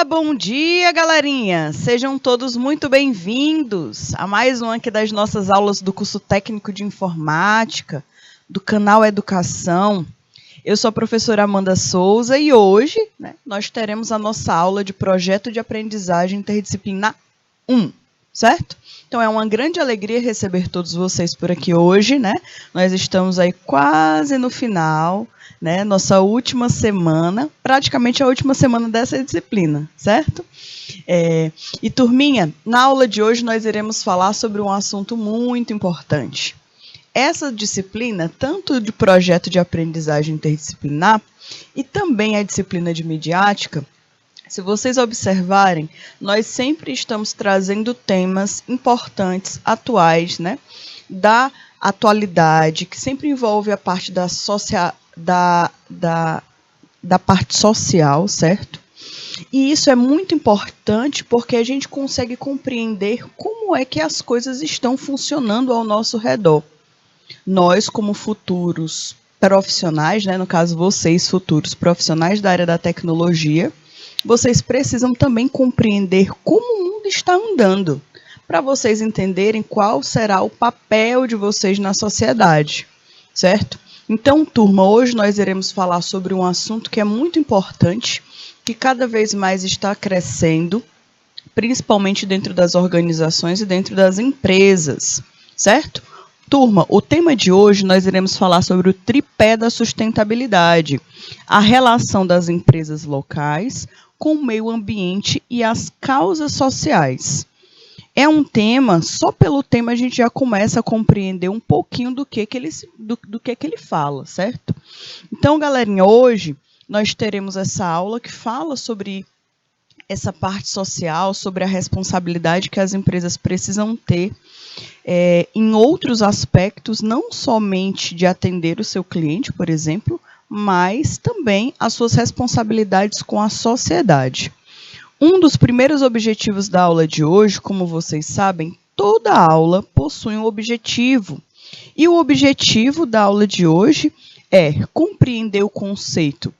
bom dia, galerinha! Sejam todos muito bem-vindos a mais uma aqui das nossas aulas do curso técnico de informática, do canal Educação. Eu sou a professora Amanda Souza e hoje, nós teremos a nossa aula de projeto de aprendizagem interdisciplinar 1, certo? Então é uma grande alegria receber todos vocês por aqui hoje, Nós estamos aí quase no final, nossa última semana, praticamente a última semana dessa disciplina, certo? E turminha, na aula de hoje nós iremos falar sobre um assunto muito importante. Essa disciplina, tanto de projeto de aprendizagem interdisciplinar e também a disciplina de midiática, se vocês observarem, nós sempre estamos trazendo temas importantes, atuais, da atualidade, que sempre envolve a parte da parte social, certo? E isso é muito importante porque a gente consegue compreender como é que as coisas estão funcionando ao nosso redor. Nós, como futuros profissionais, no caso vocês, futuros profissionais da área da tecnologia, vocês precisam também compreender como o mundo está andando, para vocês entenderem qual será o papel de vocês na sociedade, certo? Então, turma, hoje nós iremos falar sobre um assunto que é muito importante, que cada vez mais está crescendo, principalmente dentro das organizações e dentro das empresas, certo? Turma, o tema de hoje nós iremos falar sobre o tripé da sustentabilidade, a relação das empresas locais com o meio ambiente e as causas sociais. É um tema, só pelo tema a gente já começa a compreender um pouquinho do que ele fala, certo? Então, galerinha, hoje nós teremos essa aula que fala sobre essa parte social, sobre a responsabilidade que as empresas precisam ter em outros aspectos, não somente de atender o seu cliente, por exemplo, mas também as suas responsabilidades com a sociedade. Um dos primeiros objetivos da aula de hoje, como vocês sabem, toda aula possui um objetivo. E o objetivo da aula de hoje é compreender o conceito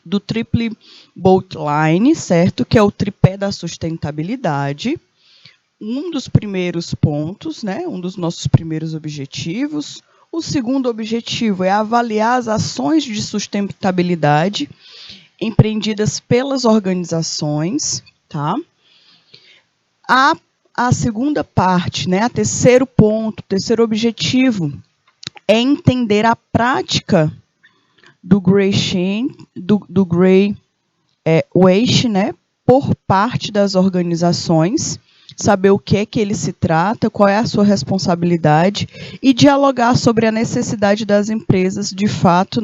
do Triple Bottom Line, certo? Que é o tripé da sustentabilidade. Um dos primeiros pontos, um dos nossos primeiros objetivos. O segundo objetivo é avaliar as ações de sustentabilidade empreendidas pelas organizações, tá? A segunda parte, o terceiro ponto, o terceiro objetivo é entender a prática do Greenwashing, waste, por parte das organizações, saber o que é que ele se trata, qual é a sua responsabilidade e dialogar sobre a necessidade das empresas, de fato,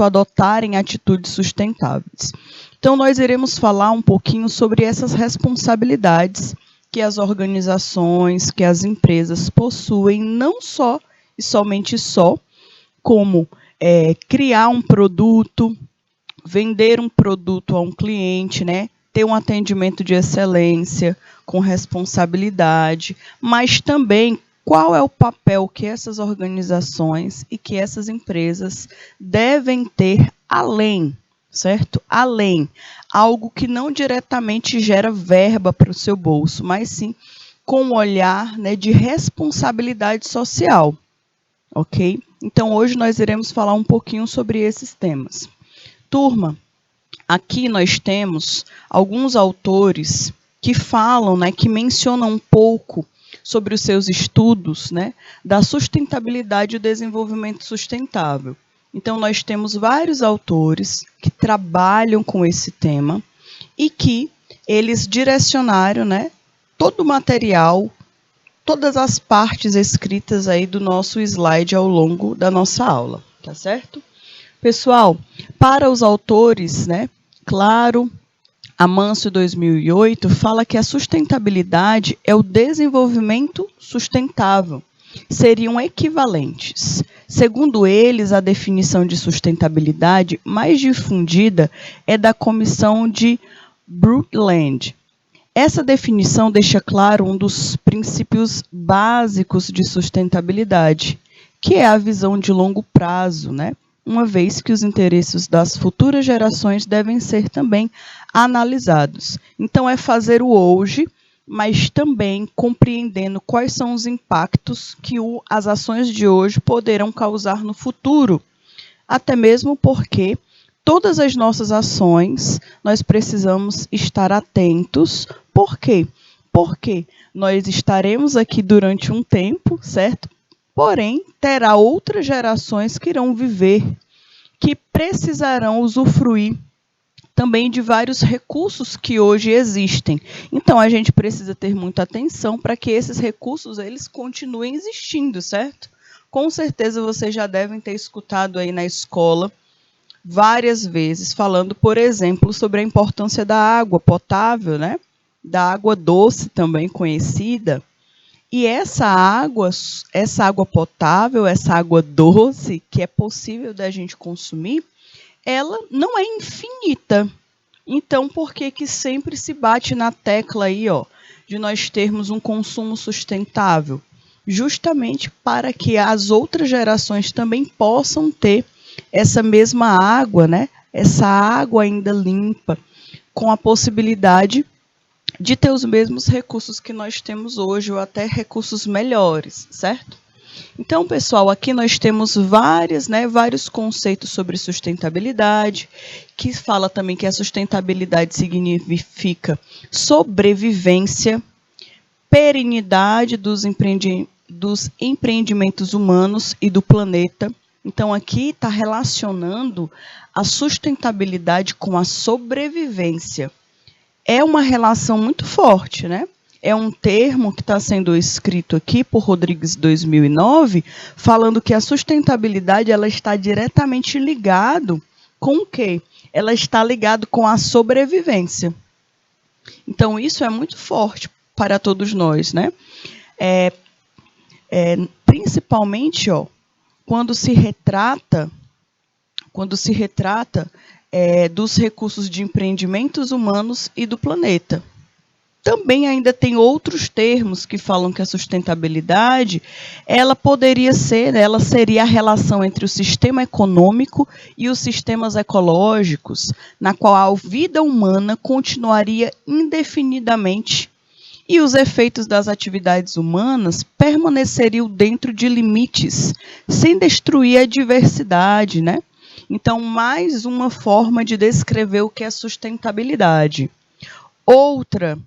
adotarem atitudes sustentáveis. Então, nós iremos falar um pouquinho sobre essas responsabilidades que as organizações, que as empresas possuem, não só e somente como criar um produto, vender um produto a um cliente, ter um atendimento de excelência, com responsabilidade, mas também qual é o papel que essas organizações e que essas empresas devem ter além, certo? Além, algo que não diretamente gera verba para o seu bolso, mas sim com um olhar de responsabilidade social, ok? Então, hoje nós iremos falar um pouquinho sobre esses temas. Turma, aqui nós temos alguns autores que falam, que mencionam um pouco sobre os seus estudos, da sustentabilidade e o desenvolvimento sustentável. Então, nós temos vários autores que trabalham com esse tema e que eles direcionaram, todo o material, todas as partes escritas aí do nosso slide ao longo da nossa aula, tá certo? Pessoal, para os autores, claro, Amâncio 2008 fala que a sustentabilidade é o desenvolvimento sustentável. Seriam equivalentes. Segundo eles, a definição de sustentabilidade mais difundida é da comissão de Brundtland. Essa definição deixa claro um dos princípios básicos de sustentabilidade, que é a visão de longo prazo, uma vez que os interesses das futuras gerações devem ser também analisados. Então, é fazer o hoje, mas também compreendendo quais são os impactos que as ações de hoje poderão causar no futuro. Até mesmo porque todas as nossas ações nós precisamos estar atentos. Por quê? Porque nós estaremos aqui durante um tempo, certo? Porém, terá outras gerações que irão viver, que precisarão usufruir também de vários recursos que hoje existem. Então, a gente precisa ter muita atenção para que esses recursos eles continuem existindo, certo? Com certeza vocês já devem ter escutado aí na escola várias vezes falando, por exemplo, sobre a importância da água potável, né? Da água doce também conhecida. E essa água potável, essa água doce que é possível da gente consumir, ela não é infinita. Então, por que que sempre se bate na tecla aí, ó, de nós termos um consumo sustentável? Justamente para que as outras gerações também possam ter essa mesma água, né? Essa água ainda limpa, com a possibilidade de ter os mesmos recursos que nós temos hoje, ou até recursos melhores, certo? Então, pessoal, aqui nós temos vários conceitos sobre sustentabilidade, que fala também que a sustentabilidade significa sobrevivência, perenidade dos empreendimentos humanos e do planeta. Então, aqui está relacionando a sustentabilidade com a sobrevivência. É uma relação muito forte, né? É um termo que está sendo escrito aqui por Rodrigues 2009, falando que a sustentabilidade ela está diretamente ligado com o quê? Ela está ligado com a sobrevivência. Então, isso é muito forte para todos nós, né? Principalmente, ó, quando se retrata dos recursos de empreendimentos humanos e do planeta. Também ainda tem outros termos que falam que a sustentabilidade, ela poderia ser, ela seria a relação entre o sistema econômico e os sistemas ecológicos, na qual a vida humana continuaria indefinidamente e os efeitos das atividades humanas permaneceriam dentro de limites, sem destruir a diversidade, né? Então, mais uma forma de descrever o que é sustentabilidade. Outra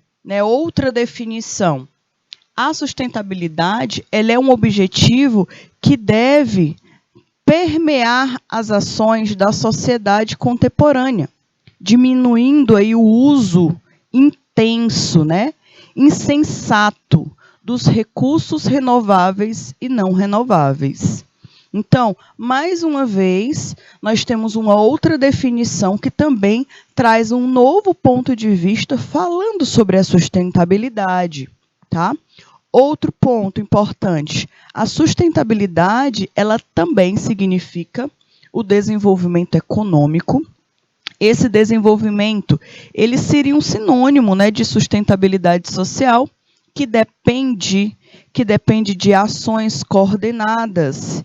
definição. A sustentabilidade ela é um objetivo que deve permear as ações da sociedade contemporânea, diminuindo aí o uso intenso, né, insensato dos recursos renováveis e não renováveis. Então, mais uma vez, nós temos uma outra definição que também traz um novo ponto de vista falando sobre a sustentabilidade, tá? Outro ponto importante, a sustentabilidade, ela também significa o desenvolvimento econômico. Esse desenvolvimento, ele seria um sinônimo, né, de sustentabilidade social, que depende de ações coordenadas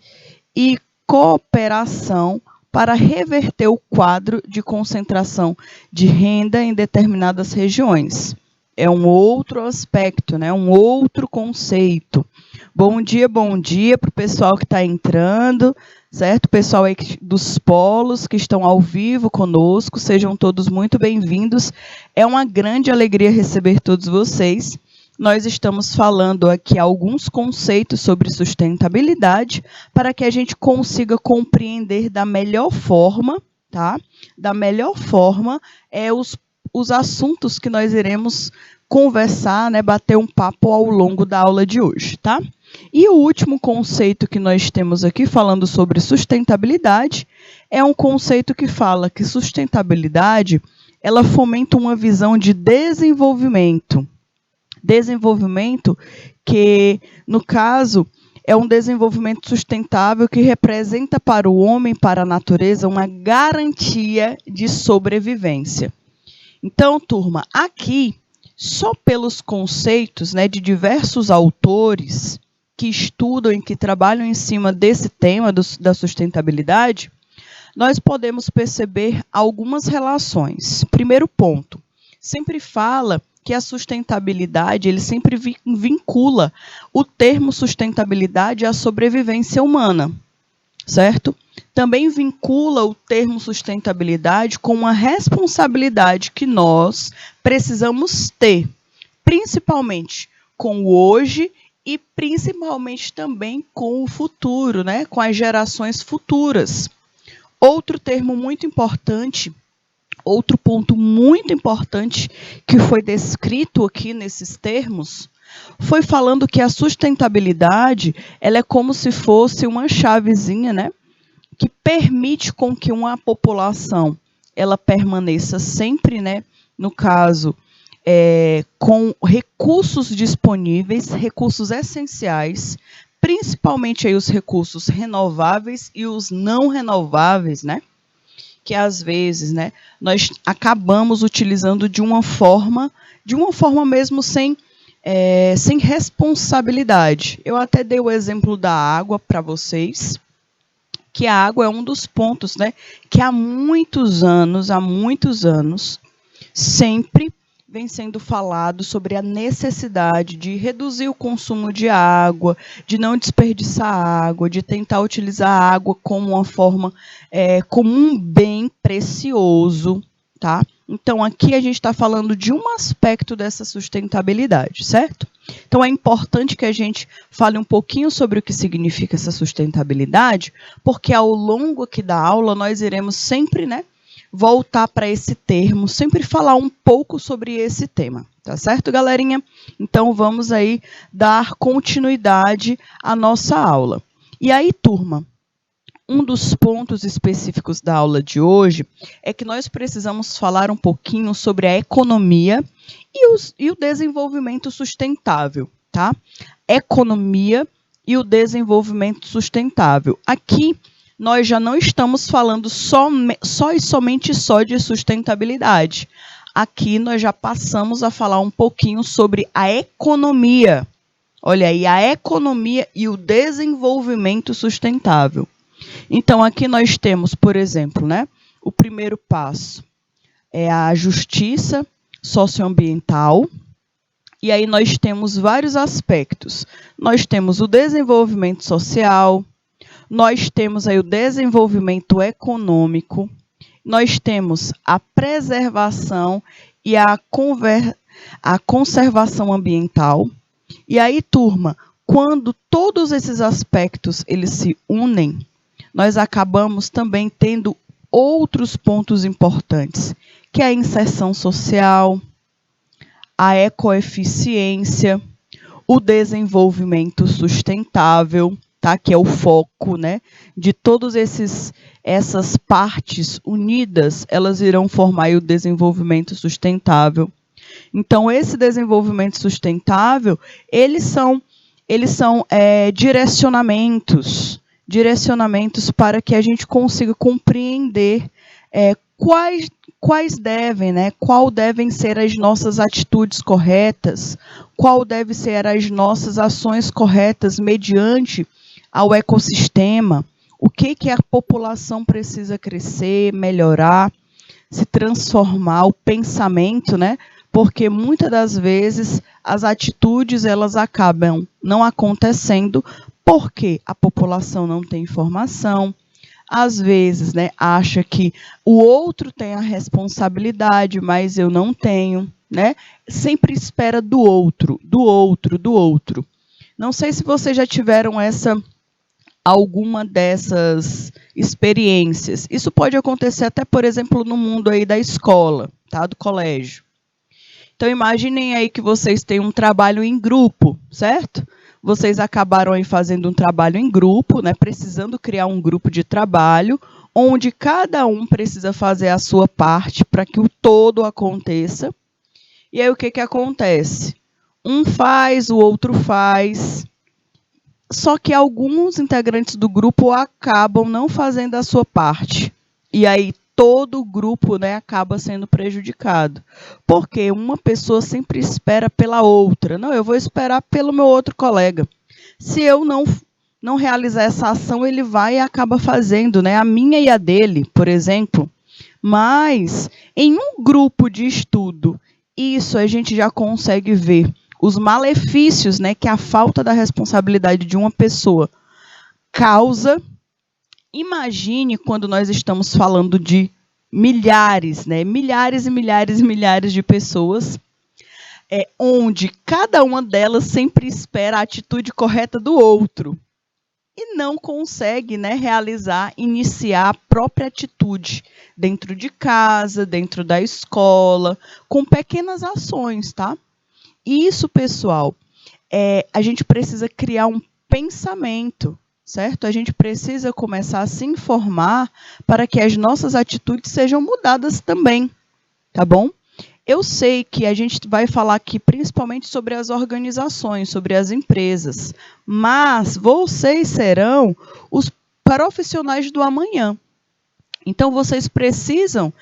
e cooperação para reverter o quadro de concentração de renda em determinadas regiões. É um outro aspecto, né? Um outro conceito. Bom dia para o pessoal que está entrando, certo? Pessoal aí dos polos que estão ao vivo conosco, sejam todos muito bem-vindos. É uma grande alegria receber todos vocês. Nós estamos falando aqui alguns conceitos sobre sustentabilidade para que a gente consiga compreender da melhor forma, tá? Da melhor forma, os assuntos que nós iremos conversar, né, bater um papo ao longo da aula de hoje, tá? E o último conceito que nós temos aqui falando sobre sustentabilidade é um conceito que fala que sustentabilidade, ela fomenta uma visão de desenvolvimento. Desenvolvimento que, no caso, é um desenvolvimento sustentável que representa para o homem, para a natureza, uma garantia de sobrevivência. Então, turma, aqui, só pelos conceitos, né, de diversos autores que estudam e que trabalham em cima desse tema da sustentabilidade, nós podemos perceber algumas relações. Primeiro ponto, sempre fala que a sustentabilidade, ele sempre vincula o termo sustentabilidade à sobrevivência humana, certo? Também vincula o termo sustentabilidade com uma responsabilidade que nós precisamos ter, principalmente com o hoje e principalmente também com o futuro, né? Com as gerações futuras. Outro termo muito importante, outro ponto muito importante que foi descrito aqui nesses termos, foi falando que a sustentabilidade, ela é como se fosse uma chavezinha, né? Que permite com que uma população ela permaneça sempre, né? No caso, com recursos disponíveis, recursos essenciais, principalmente aí os recursos renováveis e os não renováveis, né? Que às vezes, né, nós acabamos utilizando de uma forma mesmo sem responsabilidade. Eu até dei o exemplo da água para vocês, que a água é um dos pontos, né, que há muitos anos, sempre vem sendo falado sobre a necessidade de reduzir o consumo de água, de não desperdiçar água, de tentar utilizar a água como uma forma, como um bem precioso, tá? Então, aqui a gente está falando de um aspecto dessa sustentabilidade, certo? Então, é importante que a gente fale um pouquinho sobre o que significa essa sustentabilidade, porque ao longo aqui da aula nós iremos sempre, né, voltar para esse termo, sempre falar um pouco sobre esse tema, tá certo, galerinha? Então, vamos aí dar continuidade à nossa aula. E aí, turma, um dos pontos específicos da aula de hoje é que nós precisamos falar um pouquinho sobre a economia e o desenvolvimento sustentável, tá? Economia e o desenvolvimento sustentável. Aqui, nós já não estamos falando só e somente de sustentabilidade. Aqui nós já passamos a falar um pouquinho sobre a economia. Olha aí, a economia e o desenvolvimento sustentável. Então, aqui nós temos, por exemplo, né, o primeiro passo é a justiça socioambiental. E aí nós temos vários aspectos. Nós temos o desenvolvimento social, nós temos aí o desenvolvimento econômico, nós temos a preservação e a conservação ambiental. E aí, turma, quando todos esses aspectos eles se unem, nós acabamos também tendo outros pontos importantes, que é a inserção social, a ecoeficiência, o desenvolvimento sustentável, tá? Que é o foco, né, de todas essas partes unidas, elas irão formar o desenvolvimento sustentável. Então, esse desenvolvimento sustentável, eles são direcionamentos para que a gente consiga compreender quais devem ser as nossas atitudes corretas, qual deve ser as nossas ações corretas mediante ao ecossistema, o que a população precisa crescer, melhorar, se transformar, o pensamento, né? Porque muitas das vezes as atitudes elas acabam não acontecendo porque a população não tem informação, às vezes, né, acha que o outro tem a responsabilidade, mas eu não tenho, né? Sempre espera do outro. Não sei se vocês já tiveram alguma dessas experiências. Isso pode acontecer até, por exemplo, no mundo aí da escola, tá? Do colégio. Então, imaginem aí que vocês têm um trabalho em grupo, certo? Vocês acabaram aí fazendo um trabalho em grupo, né? Precisando criar um grupo de trabalho, onde cada um precisa fazer a sua parte para que o todo aconteça. E aí, o que acontece? Um faz, o outro faz. Só que alguns integrantes do grupo acabam não fazendo a sua parte. E aí todo o grupo, né, acaba sendo prejudicado. Porque uma pessoa sempre espera pela outra. Não, eu vou esperar pelo meu outro colega. Se eu não realizar essa ação, ele vai e acaba fazendo, né, a minha e a dele, por exemplo. Mas em um grupo de estudo isso a gente já consegue ver os malefícios, né, que a falta da responsabilidade de uma pessoa causa. Imagine quando nós estamos falando de milhares, né, milhares e milhares e milhares de pessoas, onde cada uma delas sempre espera a atitude correta do outro e não consegue, né, iniciar a própria atitude dentro de casa, dentro da escola, com pequenas ações, tá? Isso, pessoal, a gente precisa criar um pensamento, certo? A gente precisa começar a se informar para que as nossas atitudes sejam mudadas também, tá bom? Eu sei que a gente vai falar aqui principalmente sobre as organizações, sobre as empresas, mas vocês serão os profissionais do amanhã. Então, vocês precisam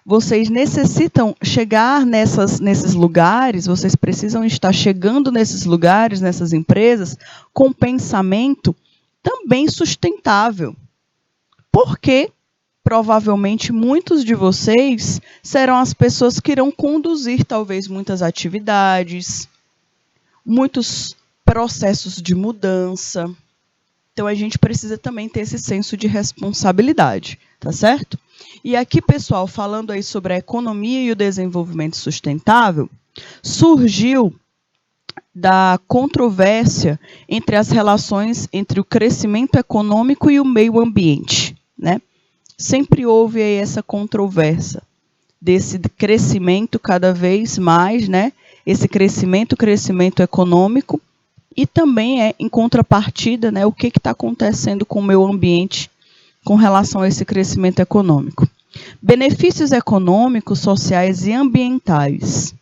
vocês necessitam chegar nesses lugares, vocês precisam estar chegando nesses lugares, nessas empresas, com pensamento também sustentável. Por quê? Provavelmente muitos de vocês serão as pessoas que irão conduzir talvez muitas atividades, muitos processos de mudança. Então a gente precisa também ter esse senso de responsabilidade, tá certo? E aqui, pessoal, falando aí sobre a economia e o desenvolvimento sustentável, surgiu da controvérsia entre as relações entre o crescimento econômico e o meio ambiente, né? Sempre houve aí essa controvérsia desse crescimento cada vez mais, né? Esse crescimento econômico e também em contrapartida, né? O que está acontecendo com o meio ambiente com relação a esse crescimento econômico. Benefícios econômicos, sociais e ambientais.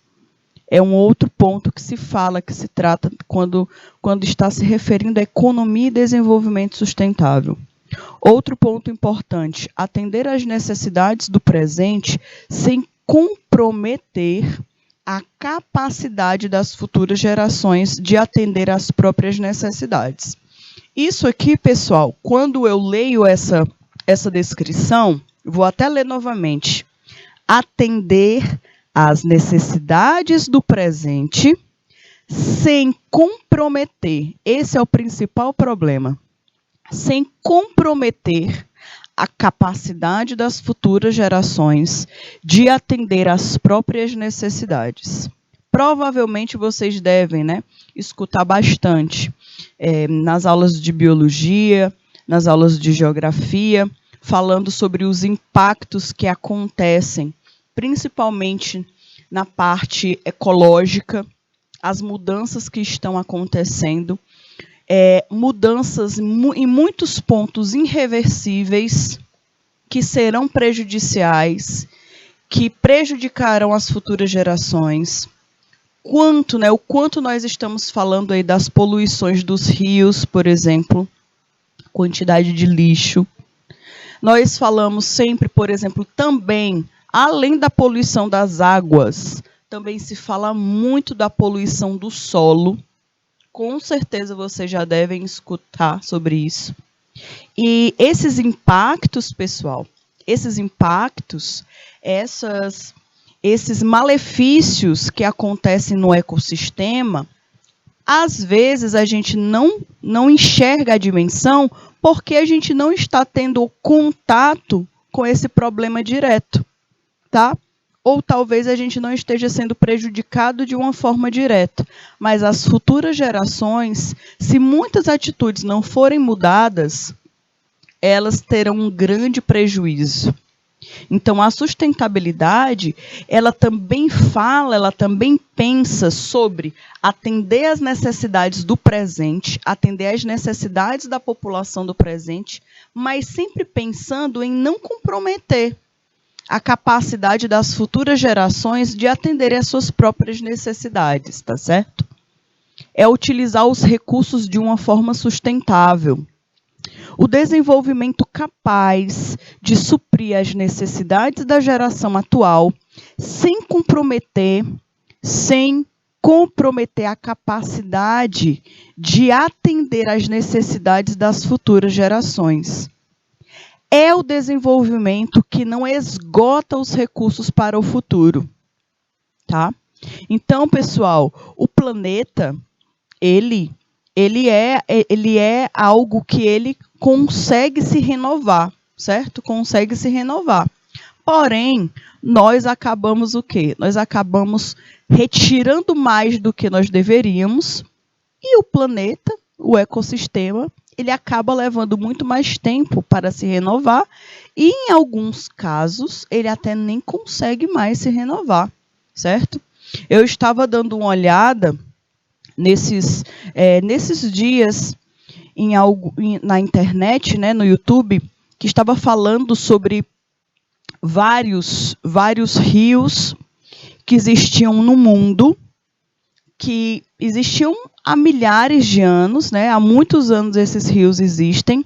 É um outro ponto que se fala, que se trata quando está se referindo à economia e desenvolvimento sustentável. Outro ponto importante, atender às necessidades do presente sem comprometer a capacidade das futuras gerações de atender às próprias necessidades. Isso aqui, pessoal, quando eu leio essa descrição, vou até ler novamente. Atender às necessidades do presente sem comprometer. Esse é o principal problema. Sem comprometer a capacidade das futuras gerações de atender às próprias necessidades. Provavelmente vocês devem, né, escutar bastante nas aulas de biologia, nas aulas de geografia, falando sobre os impactos que acontecem, principalmente na parte ecológica, as mudanças que estão acontecendo, mudanças em muitos pontos irreversíveis, que serão prejudiciais, que prejudicarão as futuras gerações. O quanto nós estamos falando aí das poluições dos rios, por exemplo, quantidade de lixo. Nós falamos sempre, por exemplo, também, além da poluição das águas, também se fala muito da poluição do solo. Com certeza vocês já devem escutar sobre isso. E esses impactos, pessoal, esses malefícios que acontecem no ecossistema, às vezes a gente não enxerga a dimensão porque a gente não está tendo contato com esse problema direto, tá? Ou talvez a gente não esteja sendo prejudicado de uma forma direta. Mas as futuras gerações, se muitas atitudes não forem mudadas, elas terão um grande prejuízo. Então, a sustentabilidade, ela também pensa sobre atender às necessidades do presente, atender às necessidades da população do presente, mas sempre pensando em não comprometer a capacidade das futuras gerações de atenderem às suas próprias necessidades, tá certo? É utilizar os recursos de uma forma sustentável. O desenvolvimento capaz de suprir as necessidades da geração atual, sem comprometer a capacidade de atender às necessidades das futuras gerações. é o desenvolvimento que não esgota os recursos para o futuro, tá? Então, pessoal, o planeta, ele é algo que ele consegue se renovar, certo? Consegue se renovar. Porém, nós acabamos o quê? Nós acabamos retirando mais do que nós deveríamos e o planeta, o ecossistema, ele acaba levando muito mais tempo para se renovar e, em alguns casos, ele até nem consegue mais se renovar, certo? Eu estava dando uma olhada nesses dias na internet, né, no YouTube, que estava falando sobre vários rios que existiam no mundo, que existiam há milhares de anos, né? Há muitos anos esses rios existem,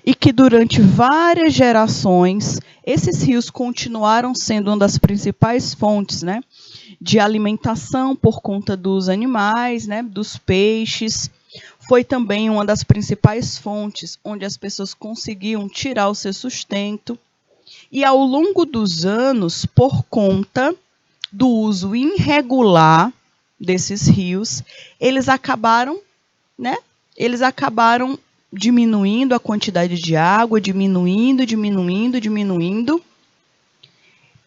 e que durante várias gerações, esses rios continuaram sendo uma das principais fontes, né, de alimentação por conta dos animais, né, dos peixes. Foi também uma das principais fontes onde as pessoas conseguiam tirar o seu sustento. E ao longo dos anos, por conta do uso irregular desses rios, eles acabaram, né? Eles acabaram diminuindo a quantidade de água, diminuindo.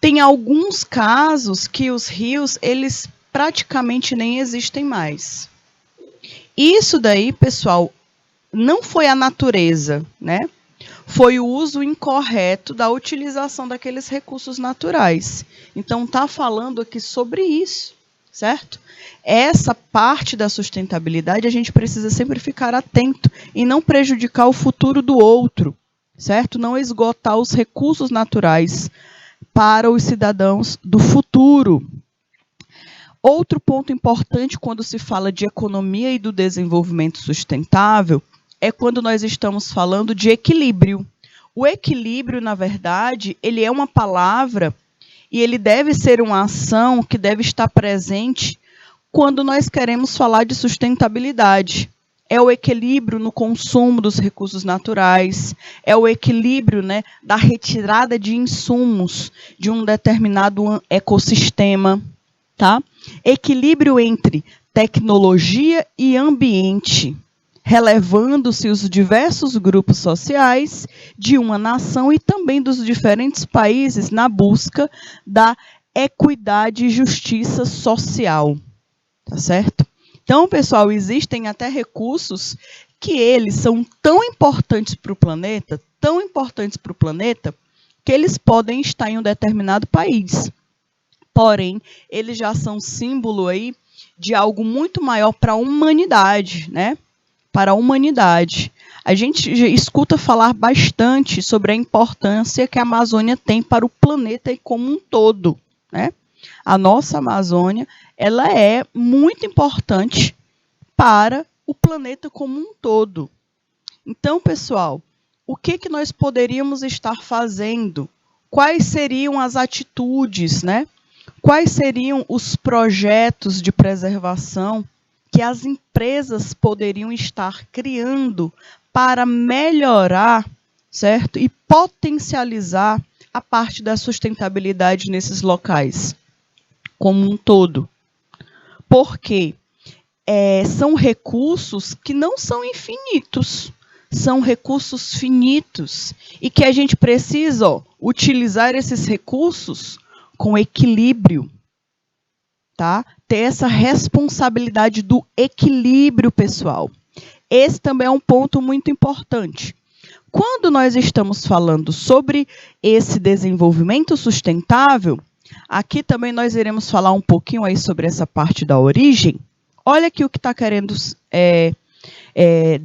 Tem alguns casos que os rios, eles praticamente nem existem mais. Isso daí, pessoal, não foi a natureza, né? Foi o uso incorreto da utilização daqueles recursos naturais. Então, está falando aqui sobre isso, certo? Essa parte da sustentabilidade a gente precisa sempre ficar atento e não prejudicar o futuro do outro, certo? Não esgotar os recursos naturais para os cidadãos do futuro. Outro ponto importante quando se fala de economia e do desenvolvimento sustentável é quando nós estamos falando de equilíbrio. O equilíbrio, na verdade, ele é uma palavra e ele deve ser uma ação que deve estar presente quando nós queremos falar de sustentabilidade. É o equilíbrio no consumo dos recursos naturais, é o equilíbrio, né, da retirada de insumos de um determinado ecossistema, tá? Equilíbrio entre tecnologia e ambiente, relevando-se os diversos grupos sociais de uma nação e também dos diferentes países na busca da equidade e justiça social. Tá certo? Então, pessoal, existem até recursos que eles são tão importantes para o planeta, que eles podem estar em um determinado país. Porém, eles já são símbolo aí de algo muito maior para a humanidade, né? Para a humanidade. A gente escuta falar bastante sobre a importância que a Amazônia tem para o planeta como um todo, né? A nossa Amazônia, ela é muito importante para o planeta como um todo. Então, pessoal, o que nós poderíamos estar fazendo? Quais seriam as atitudes, né? Quais seriam os projetos de preservação que as empresas poderiam estar criando para melhorar, certo? E potencializar a parte da sustentabilidade nesses locais, como um todo. Porque são recursos que não são infinitos, são recursos finitos e que a gente precisa utilizar esses recursos com equilíbrio, tá? Ter essa responsabilidade do equilíbrio, pessoal. Esse também é um ponto muito importante. Quando nós estamos falando sobre esse desenvolvimento sustentável, aqui também nós iremos falar um pouquinho aí sobre essa parte da origem. Olha aqui o que está querendo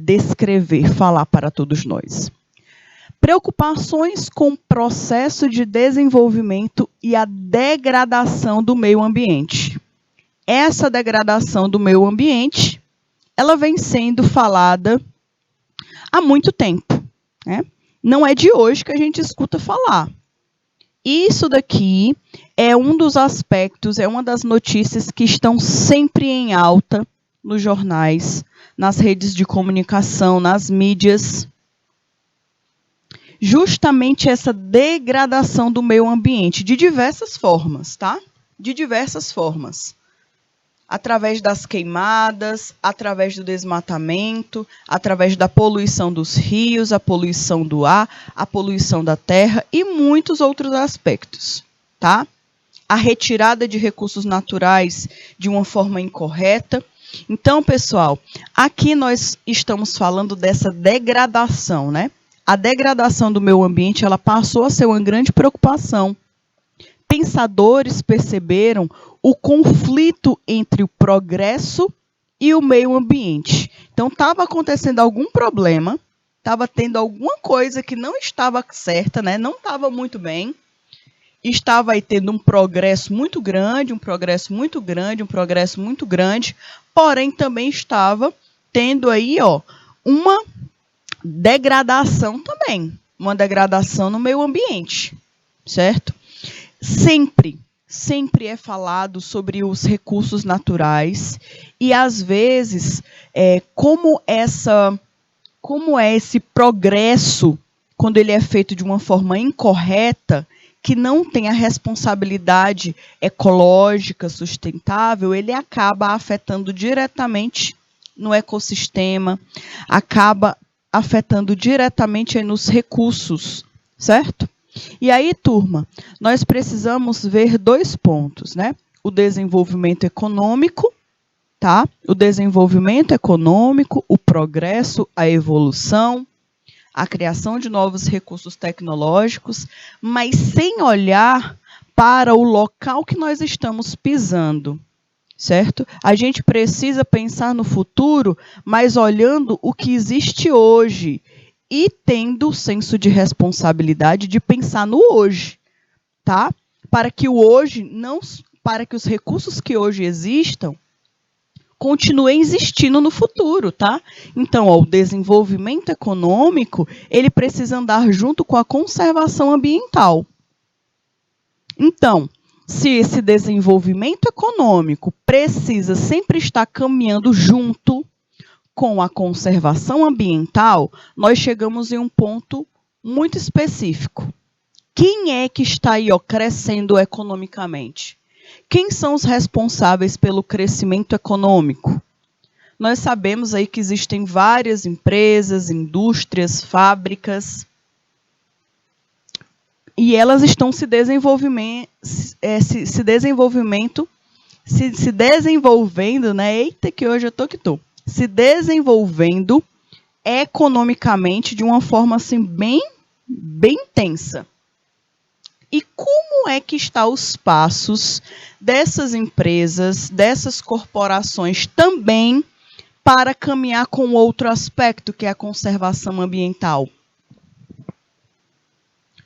descrever, falar para todos nós. Preocupações com o processo de desenvolvimento e a degradação do meio ambiente. Essa degradação do meio ambiente, ela vem sendo falada há muito tempo, né? Não é de hoje que a gente escuta falar. Isso daqui é um dos aspectos, é uma das notícias que estão sempre em alta nos jornais, nas redes de comunicação, nas mídias. justamente essa degradação do meio ambiente, de diversas formas, tá? De diversas formas. Através das queimadas, através do desmatamento, através da poluição dos rios, a poluição do ar, a poluição da terra e muitos outros aspectos, tá? A retirada de recursos naturais de uma forma incorreta. Então, pessoal, aqui nós estamos falando dessa degradação, né? A degradação do meio ambiente, ela passou a ser uma grande preocupação. Pensadores perceberam o conflito entre o progresso e o meio ambiente. Então, estava acontecendo algum problema, estava tendo alguma coisa que não estava certa, né? Não estava muito bem. Estava aí tendo um progresso muito grande, porém também estava tendo aí, uma degradação também, uma degradação no meio ambiente, certo? Sempre é falado sobre os recursos naturais e, às vezes, como é esse progresso, quando ele é feito de uma forma incorreta, que não tem a responsabilidade ecológica sustentável, ele acaba afetando diretamente no ecossistema, acaba afetando diretamente nos recursos, certo? E aí, turma, nós precisamos ver 2 pontos, né? O desenvolvimento econômico, tá? O desenvolvimento econômico, o progresso, a evolução, a criação de novos recursos tecnológicos, mas sem olhar para o local que nós estamos pisando, certo? A gente precisa pensar no futuro, mas olhando o que existe hoje e tendo o senso de responsabilidade de pensar no hoje, tá? Para que os recursos que hoje existam continuem existindo no futuro, tá? Então, o desenvolvimento econômico, ele precisa andar junto com a conservação ambiental. Então, se esse desenvolvimento econômico precisa sempre estar caminhando junto com a conservação ambiental, nós chegamos em um ponto muito específico. Quem é que está aí, crescendo economicamente? Quem são os responsáveis pelo crescimento econômico? Nós sabemos aí que existem várias empresas, indústrias, fábricas, e elas estão se desenvolvendo, né? Eita, que hoje eu tô que tô. Se desenvolvendo economicamente de uma forma assim bem intensa. E como é que estão os passos dessas empresas, dessas corporações também para caminhar com outro aspecto, que é a conservação ambiental?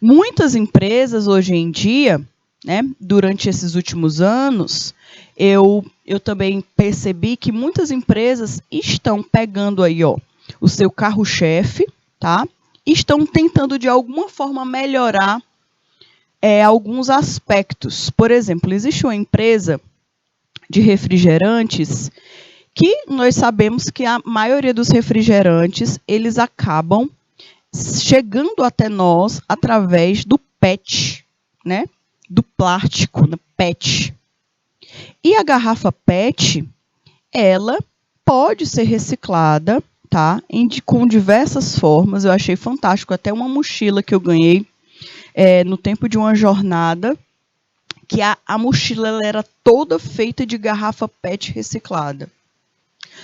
Muitas empresas hoje em dia, né, durante esses últimos anos, eu também percebi que muitas empresas estão pegando aí, o seu carro-chefe, tá? E estão tentando de alguma forma melhorar alguns aspectos. Por exemplo, existe uma empresa de refrigerantes que nós sabemos que a maioria dos refrigerantes, eles acabam chegando até nós através do PET, né? Do plástico, né? PET. E a garrafa PET, ela pode ser reciclada, tá? Com diversas formas. Eu achei fantástico, até uma mochila que eu ganhei no tempo de uma jornada, que a mochila ela era toda feita de garrafa PET reciclada.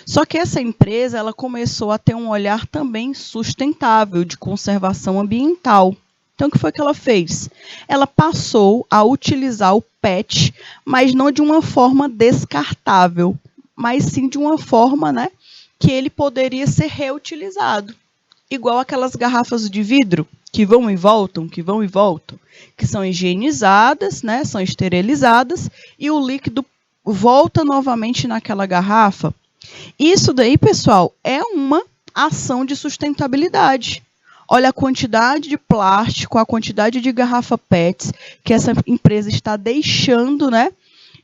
Só que essa empresa ela começou a ter um olhar também sustentável, de conservação ambiental. Então, o que foi que ela fez? Ela passou a utilizar o PET, mas não de uma forma descartável, mas sim de uma forma, né, que ele poderia ser reutilizado. Igual aquelas garrafas de vidro que vão e voltam, que são higienizadas, né, são esterilizadas, e o líquido volta novamente naquela garrafa. Isso daí, pessoal, é uma ação de sustentabilidade. Olha a quantidade de plástico, a quantidade de garrafa PET que essa empresa está deixando, né,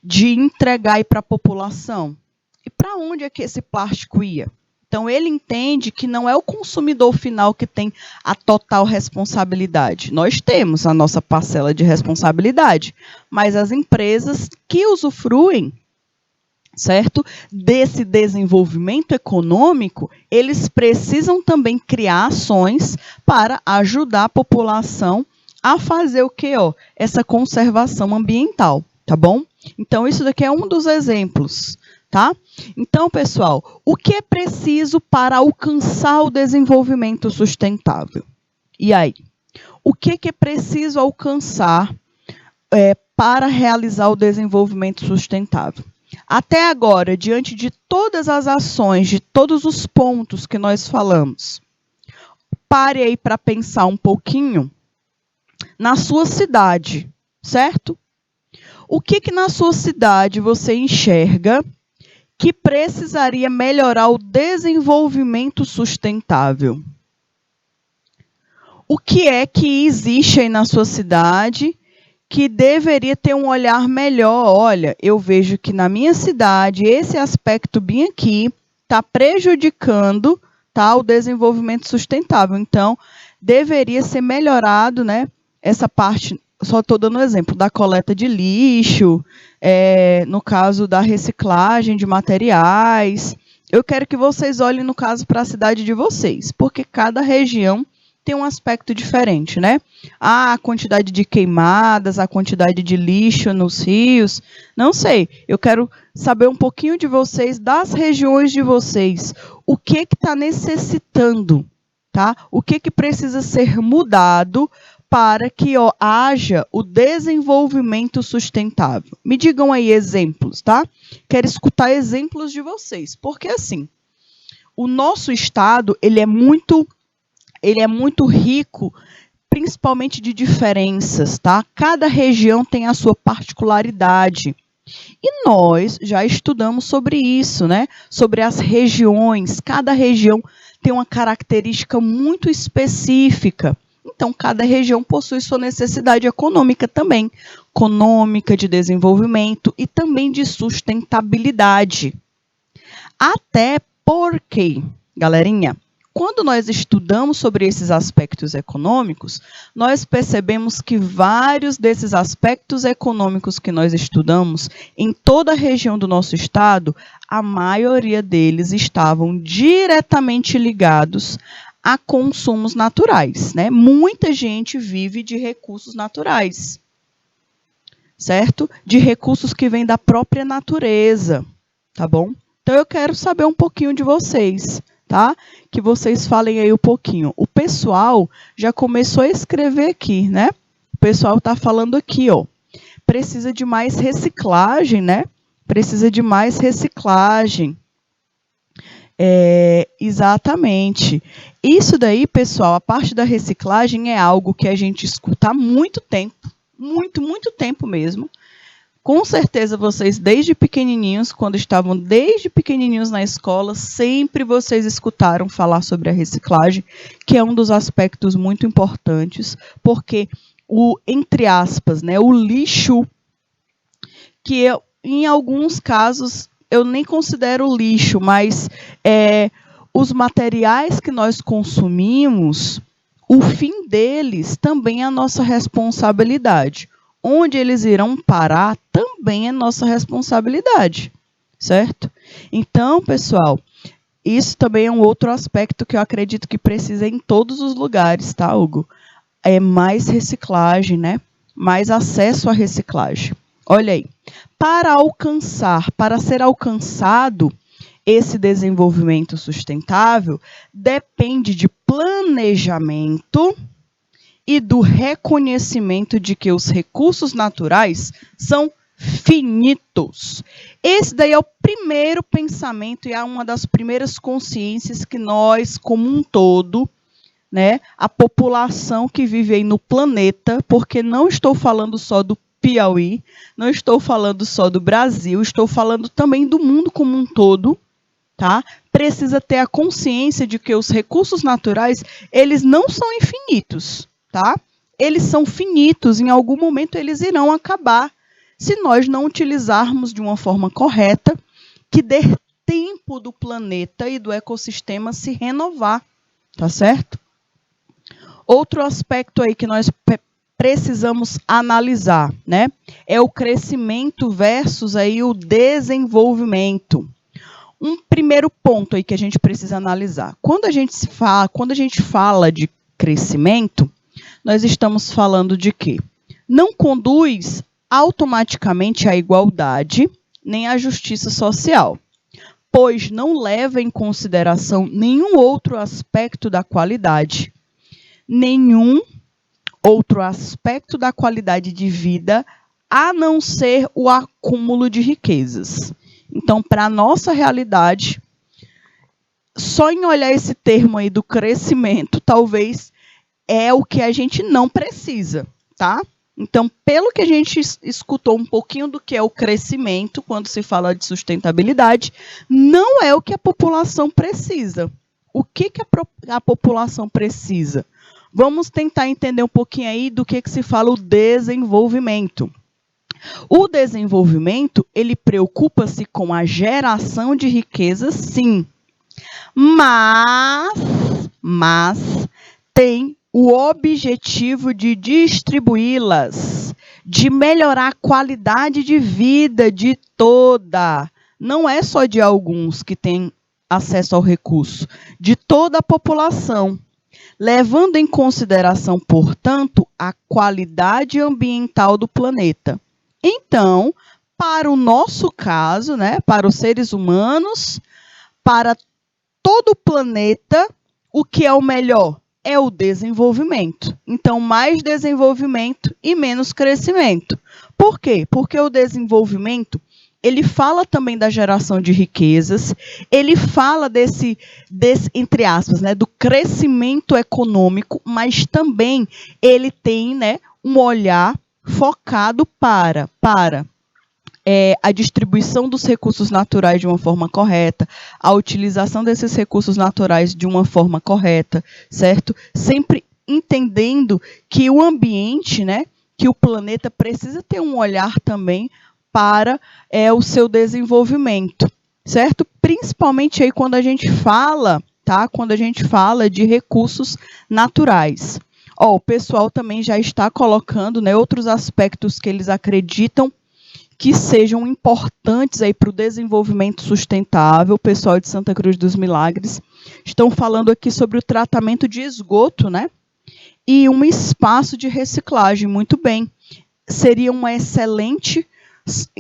de entregar para a população. E para onde é que esse plástico ia? Então, ele entende que não é o consumidor final que tem a total responsabilidade. Nós temos a nossa parcela de responsabilidade, mas as empresas que usufruem, certo, desse desenvolvimento econômico, eles precisam também criar ações para ajudar a população a fazer o quê? Essa conservação ambiental, tá bom? Então, isso daqui é um dos exemplos, tá? Então, pessoal, o que é preciso para alcançar o desenvolvimento sustentável? E aí? O que é preciso alcançar para realizar o desenvolvimento sustentável? Até agora, diante de todas as ações, de todos os pontos que nós falamos, pare aí para pensar um pouquinho na sua cidade, certo? O que na sua cidade você enxerga que precisaria melhorar o desenvolvimento sustentável? O que é que existe aí na sua cidade que deveria ter um olhar melhor? Olha, eu vejo que na minha cidade esse aspecto bem aqui está prejudicando, tá, o desenvolvimento sustentável. Então, deveria ser melhorado, né, essa parte. Só estou dando um exemplo da coleta de lixo, no caso da reciclagem de materiais. Eu quero que vocês olhem, no caso, para a cidade de vocês, porque cada região tem um aspecto diferente, né? A quantidade de queimadas, a quantidade de lixo nos rios, não sei. Eu quero saber um pouquinho de vocês, das regiões de vocês. O que está necessitando, tá? O que precisa ser mudado para que haja o desenvolvimento sustentável? Me digam aí exemplos, tá? Quero escutar exemplos de vocês, porque assim, o nosso estado, ele é muito rico, principalmente de diferenças, tá? Cada região tem a sua particularidade. E nós já estudamos sobre isso, né? Sobre as regiões. Cada região tem uma característica muito específica. Então, cada região possui sua necessidade econômica também. Econômica, de desenvolvimento e também de sustentabilidade. Até porque, galerinha, quando nós estudamos sobre esses aspectos econômicos, nós percebemos que vários desses aspectos econômicos que nós estudamos em toda a região do nosso estado, a maioria deles estavam diretamente ligados a consumos naturais, né? Muita gente vive de recursos naturais, certo? De recursos que vêm da própria natureza, tá bom? Então, eu quero saber um pouquinho de vocês, tá? Que vocês falem aí um pouquinho. O pessoal já começou a escrever aqui, né? O pessoal está falando aqui, ó. Precisa de mais reciclagem, né? Precisa de mais reciclagem. Exatamente. Isso daí, pessoal, a parte da reciclagem é algo que a gente escuta há muito tempo. Muito tempo mesmo. Com certeza vocês, desde pequenininhos, quando estavam desde pequenininhos na escola, sempre vocês escutaram falar sobre a reciclagem, que é um dos aspectos muito importantes, porque entre aspas, né, o lixo, que em alguns casos eu nem considero lixo, mas os materiais que nós consumimos, o fim deles também é a nossa responsabilidade. Onde eles irão parar também é nossa responsabilidade, certo? Então, pessoal, isso também é um outro aspecto que eu acredito que precisa em todos os lugares, tá, Hugo? É mais reciclagem, né? Mais acesso à reciclagem. Olha aí, para ser alcançado esse desenvolvimento sustentável, depende de planejamento e do reconhecimento de que os recursos naturais são finitos. Esse daí é o primeiro pensamento e é uma das primeiras consciências que nós, como um todo, né, a população que vive aí no planeta, porque não estou falando só do Piauí, não estou falando só do Brasil, estou falando também do mundo como um todo, tá? Precisa ter a consciência de que os recursos naturais, eles não são infinitos, tá? Eles são finitos, em algum momento eles irão acabar, se nós não utilizarmos de uma forma correta, que dê tempo do planeta e do ecossistema se renovar, tá certo? Outro aspecto aí que nós precisamos analisar, né, é o crescimento versus aí o desenvolvimento. Um primeiro ponto aí que a gente precisa analisar. Quando a gente fala de crescimento, nós estamos falando de quê? Não conduz automaticamente à igualdade nem à justiça social, pois não leva em consideração nenhum outro aspecto da qualidade, nenhum outro aspecto da qualidade de vida, a não ser o acúmulo de riquezas. Então, para a nossa realidade, só em olhar esse termo aí do crescimento, talvez é o que a gente não precisa, tá? Então, pelo que a gente escutou um pouquinho do que é o crescimento, quando se fala de sustentabilidade, não é o que a população precisa. O que a população precisa? Vamos tentar entender um pouquinho aí do que se fala o desenvolvimento. O desenvolvimento, ele preocupa-se com a geração de riquezas, sim, mas tem o objetivo de distribuí-las, de melhorar a qualidade de vida de toda, não é só de alguns que têm acesso ao recurso, de toda a população, levando em consideração, portanto, a qualidade ambiental do planeta. Então, para o nosso caso, né, para os seres humanos, para todo o planeta, o que é o melhor? É o desenvolvimento. Então, mais desenvolvimento e menos crescimento. Por quê? Porque o desenvolvimento, ele fala também da geração de riquezas, ele fala desse entre aspas, né, do crescimento econômico, mas também ele tem, né, um olhar focado para a distribuição dos recursos naturais de uma forma correta, a utilização desses recursos naturais de uma forma correta, certo? Sempre entendendo que o ambiente, né, que o planeta precisa ter um olhar também para o seu desenvolvimento, certo? Principalmente aí quando a gente fala, tá? Quando a gente fala de recursos naturais. O pessoal também já está colocando, né, outros aspectos que eles acreditam que sejam importantes aí para o desenvolvimento sustentável. O pessoal de Santa Cruz dos Milagres estão falando aqui sobre o tratamento de esgoto, né? E um espaço de reciclagem. Muito bem. Seria uma excelente,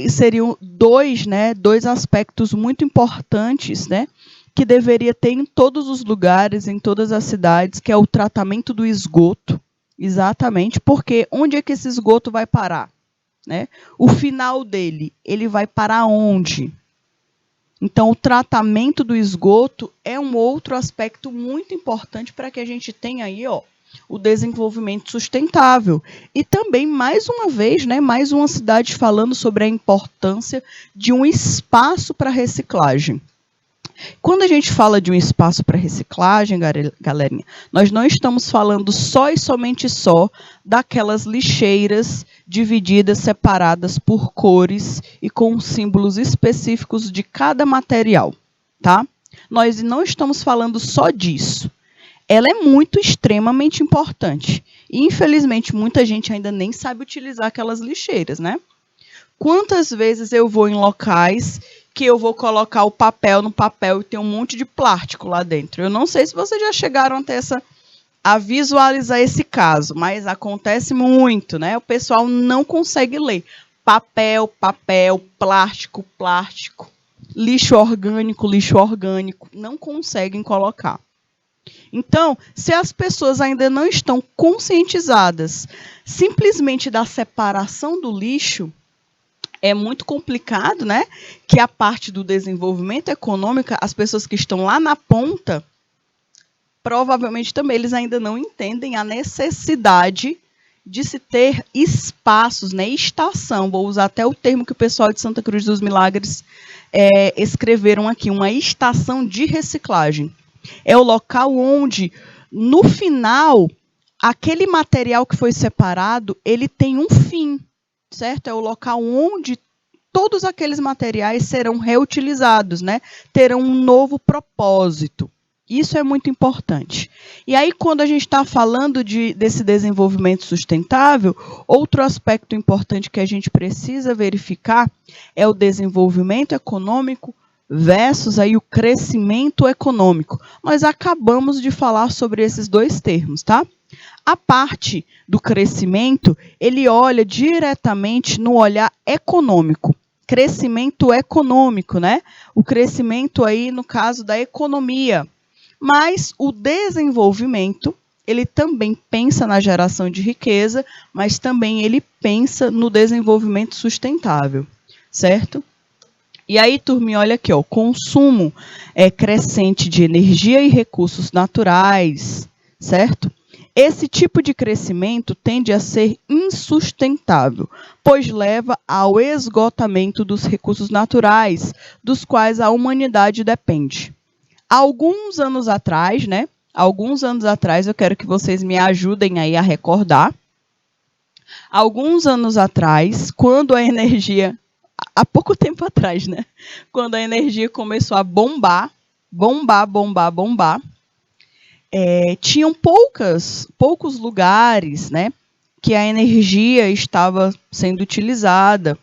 seriam dois aspectos muito importantes, né? Que deveria ter em todos os lugares, em todas as cidades, que é o tratamento do esgoto. Exatamente, porque onde é que esse esgoto vai parar? Né? O final dele, ele vai para onde? Então, o tratamento do esgoto é um outro aspecto muito importante para que a gente tenha aí, o desenvolvimento sustentável. E também, mais uma vez, né, mais uma cidade falando sobre a importância de um espaço para reciclagem. Quando a gente fala de um espaço para reciclagem, galerinha, nós não estamos falando só e somente daquelas lixeiras divididas, separadas por cores e com símbolos específicos de cada material, tá? Nós não estamos falando só disso. Ela é extremamente importante. E, infelizmente, muita gente ainda nem sabe utilizar aquelas lixeiras, né? Quantas vezes eu vou em locais que eu vou colocar o papel no papel e tem um monte de plástico lá dentro? Eu não sei se vocês já chegaram a visualizar esse caso, mas acontece muito, né? O pessoal não consegue ler. Papel, plástico, lixo orgânico, não conseguem colocar. Então, se as pessoas ainda não estão conscientizadas simplesmente da separação do lixo, é muito complicado, né? Que a parte do desenvolvimento econômico, as pessoas que estão lá na ponta, provavelmente também eles ainda não entendem a necessidade de se ter espaços, né? Estação, vou usar até o termo que o pessoal de Santa Cruz dos Milagres escreveram aqui, uma estação de reciclagem. É o local onde, no final, aquele material que foi separado, ele tem um fim, certo? É o local onde todos aqueles materiais serão reutilizados, né? Terão um novo propósito. Isso é muito importante. E aí, quando a gente está falando desse desenvolvimento sustentável, outro aspecto importante que a gente precisa verificar é o desenvolvimento econômico versus aí o crescimento econômico. Nós acabamos de falar sobre esses dois termos, tá? A parte do crescimento, ele olha diretamente no olhar econômico. Crescimento econômico, né? O crescimento aí, no caso da economia. Mas o desenvolvimento, ele também pensa na geração de riqueza, mas também ele pensa no desenvolvimento sustentável, certo? E aí, turminha, olha aqui, ó, consumo crescente de energia e recursos naturais, certo? Esse tipo de crescimento tende a ser insustentável, pois leva ao esgotamento dos recursos naturais, dos quais a humanidade depende. Alguns anos atrás, né? Alguns anos atrás, eu quero que vocês me ajudem aí a recordar. Alguns anos atrás, quando a energia, há pouco tempo atrás, né? Quando a energia começou a bombar, tinham poucos lugares, né? Que a energia estava sendo utilizada.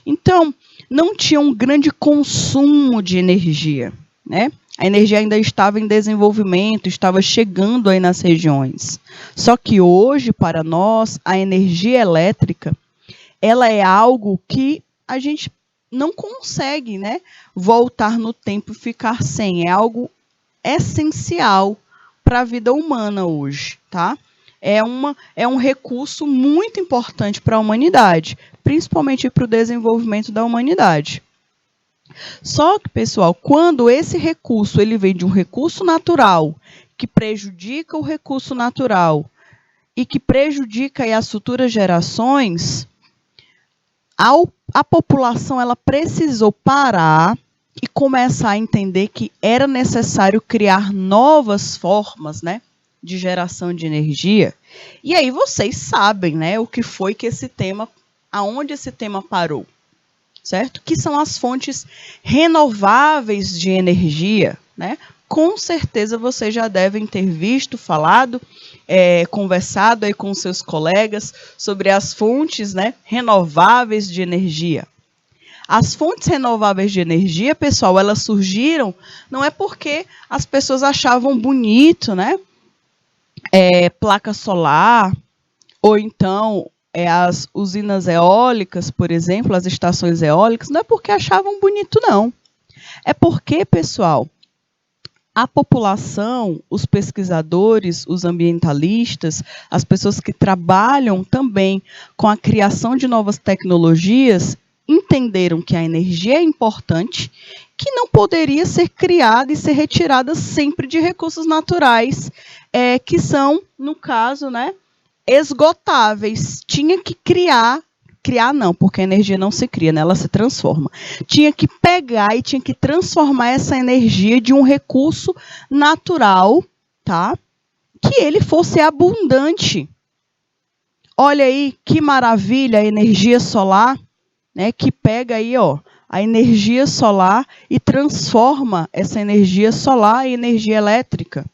Então, não tinha um grande consumo de energia, né? A energia ainda estava em desenvolvimento, estava chegando aí nas regiões. Só que hoje, para nós, a energia elétrica, ela é algo que a gente não consegue, né, voltar no tempo e ficar sem. É algo essencial para a vida humana hoje, tá? É um recurso muito importante para a humanidade, principalmente para o desenvolvimento da humanidade. Só que, pessoal, quando esse recurso ele vem de um recurso natural que prejudica o recurso natural e que prejudica aí as futuras gerações, a população ela precisou parar e começar a entender que era necessário criar novas formas, né, de geração de energia. E aí vocês sabem, né, o que foi que aonde esse tema parou. Certo? Que são as fontes renováveis de energia, né? Com certeza vocês já devem ter visto, falado, conversado aí com seus colegas sobre as fontes, né, renováveis de energia. As fontes renováveis de energia, pessoal, elas surgiram não é porque as pessoas achavam bonito, né? Placa solar, ou então as usinas eólicas, por exemplo, as estações eólicas, não é porque achavam bonito, não. É porque, pessoal, a população, os pesquisadores, os ambientalistas, as pessoas que trabalham também com a criação de novas tecnologias, entenderam que a energia é importante, que não poderia ser criada e ser retirada sempre de recursos naturais, que são, no caso, né, esgotáveis. Tinha que criar não, porque a energia não se cria, né? Ela se transforma. Tinha que pegar e tinha que transformar essa energia de um recurso natural, tá? Que ele fosse abundante. Olha aí que maravilha a energia solar, né? Que pega aí, ó, a energia solar e transforma essa energia solar em energia elétrica.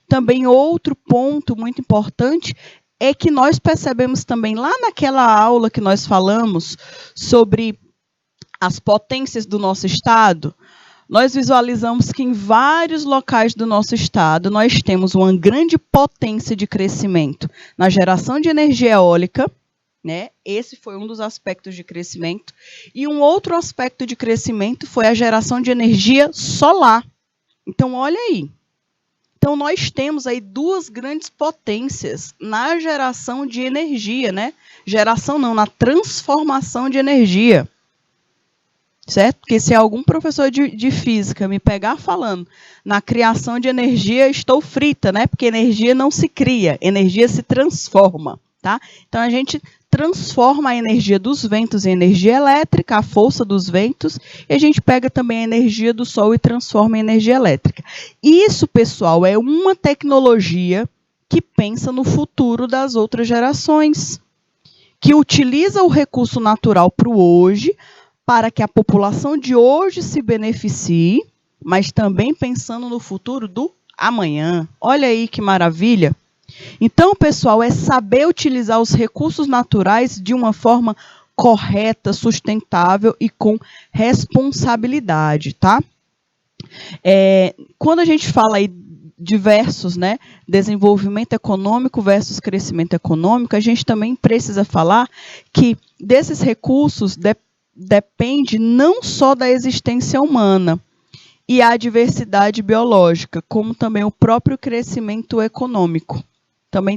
Também outro ponto muito importante é que nós percebemos também lá naquela aula que nós falamos sobre as potências do nosso estado, nós visualizamos que em vários locais do nosso estado nós temos uma grande potência de crescimento na geração de energia eólica, né? Esse foi um dos aspectos de crescimento. E um outro aspecto de crescimento foi a geração de energia solar. Então, olha aí. Então, nós temos aí duas grandes potências na geração de energia, né? Geração não, na transformação de energia. Certo? Porque se algum professor de física me pegar falando na criação de energia, estou frita, né? Porque energia não se cria, energia se transforma, tá? Então, a gente transforma a energia dos ventos em energia elétrica, a força dos ventos, e a gente pega também a energia do sol e transforma em energia elétrica. Isso, pessoal, é uma tecnologia que pensa no futuro das outras gerações, que utiliza o recurso natural para o hoje, para que a população de hoje se beneficie, mas também pensando no futuro do amanhã. Olha aí que maravilha! Então, pessoal, é saber utilizar os recursos naturais de uma forma correta, sustentável e com responsabilidade, tá? Quando a gente fala aí de versus, né, desenvolvimento econômico versus crescimento econômico, a gente também precisa falar que desses recursos depende não só da existência humana e a diversidade biológica, como também o próprio crescimento econômico.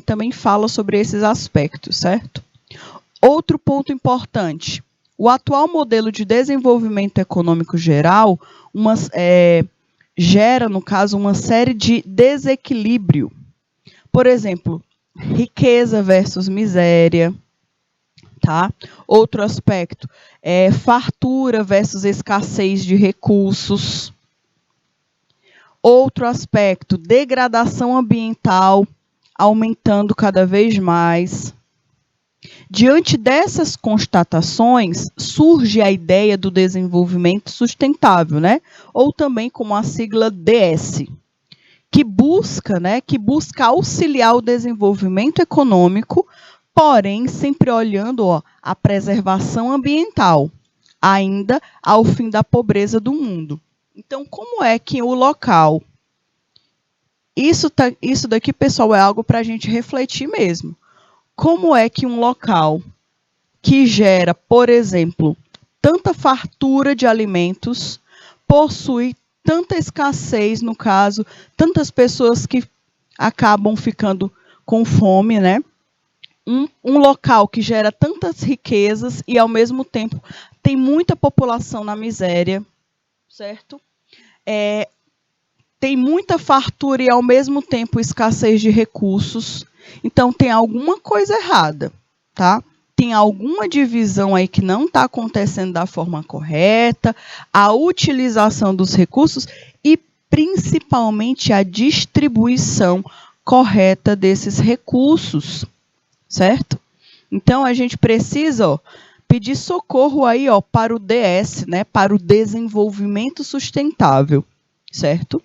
Também fala sobre esses aspectos, certo? Outro ponto importante, o atual modelo de desenvolvimento econômico geral gera, no caso, uma série de desequilíbrio. Por exemplo, riqueza versus miséria, tá? Outro aspecto, fartura versus escassez de recursos. Outro aspecto, degradação ambiental aumentando cada vez mais. Diante dessas constatações, surge a ideia do desenvolvimento sustentável, né? Ou também como a sigla DS, que busca auxiliar o desenvolvimento econômico, porém sempre olhando a preservação ambiental, ainda ao fim da pobreza do mundo. Então, como é que o local... Isso daqui, pessoal, é algo para a gente refletir mesmo. Como é que um local que gera, por exemplo, tanta fartura de alimentos, possui tanta escassez, no caso, tantas pessoas que acabam ficando com fome, né? Um local que gera tantas riquezas e, ao mesmo tempo, tem muita população na miséria, certo? Tem muita fartura e, ao mesmo tempo, escassez de recursos. Então, tem alguma coisa errada, tá? Tem alguma divisão aí que não está acontecendo da forma correta, a utilização dos recursos e, principalmente, a distribuição correta desses recursos, certo? Então, a gente precisa pedir socorro aí, para o DS, né, para o desenvolvimento sustentável, certo?